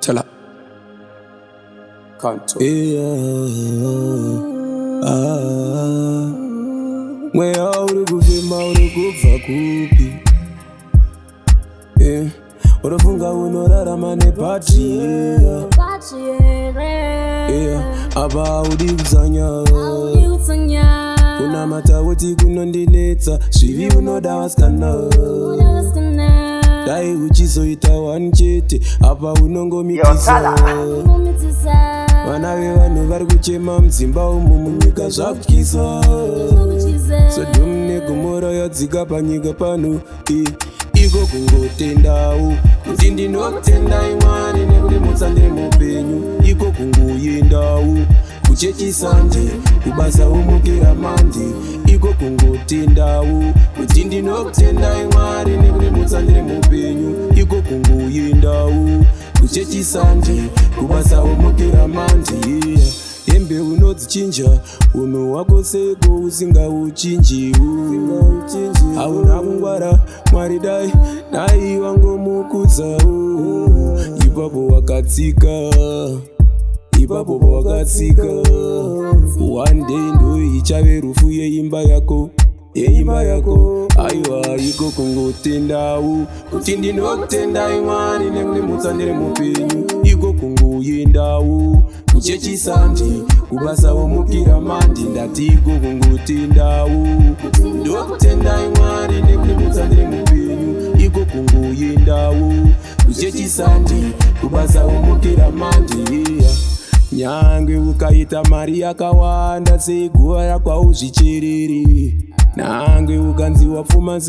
TaLA. Mweya uri kufema uri kubva kupi? Unofunga unorarama nepati apa udi kuzanya kunamata woti kunondinetsa zvivi unoda vasikana dai uchizoita wani chete apa unongomitisa vana vevanhu vari kuchema mudzimba umu munyika zvakutyisa Sodhomu neGomora yadzika panyika pano iko kungotendawo kuti ndinokutendai Mwari nekurimutsa ndiri mupenyu iko kungoyendawo kuchechisanje kubasa umukira manje iko kungotendawo kuti ndinokutendai Mwari nekurimutsa ndiri mupenyu iko kungoyendawo kuchechisanje kubasa umukira manje hembe unodzichinja unhu wako seko usingauchinjiwo hauna kungwara Mwari dai wangomukudzawo ipapo wakatsika one day ndo ichave rufu yeimba yako aiwa iko kungotendawo kuti ndinokutendai Mwari nekurimutsa ndiri mupenyu iko kungoyendawo kuchechisanje kubasa umukira manje ndati iko kungotendawo ndokutendai Mwari nekurimutsa ndiri mupenyu iko kungoyendawo kuchechisanje kubasa umukira manje nyangwe ukaita mari yakawanda seguva rakwauzvicherere nangwe ukanzi wapfuma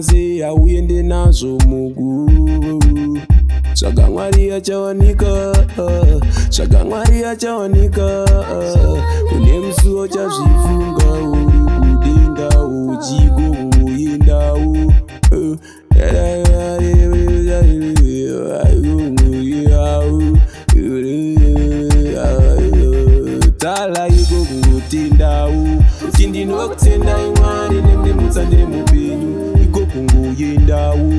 sei hauende nazvo muguvu tsvaga Mwari achawanika une musuwo chazvifunga uri kudenga uchiko kungoyendawo TaLA iko kungotendawo kuti ndinokutendai Mwari nekurimutsa ndiri mupenyu iko kungoyendawo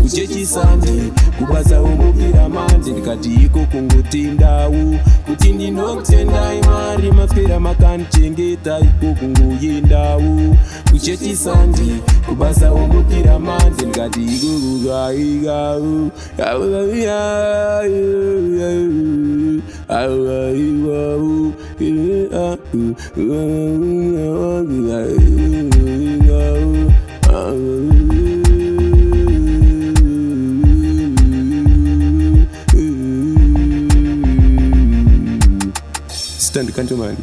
kuchechisanje kubasa umukira manje ndikati iko kungotendawo kuti ndinokutendai Mwari mapera makandichengeta iko kungoyendawo kuchechisanje kubasa umukira manje ndikati iko kungoyendawo Stand Cantolman.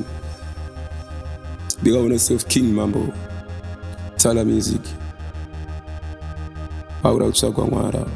Big up on yourself, King Mambo. TaLA music. Aura utsagwa Mwara.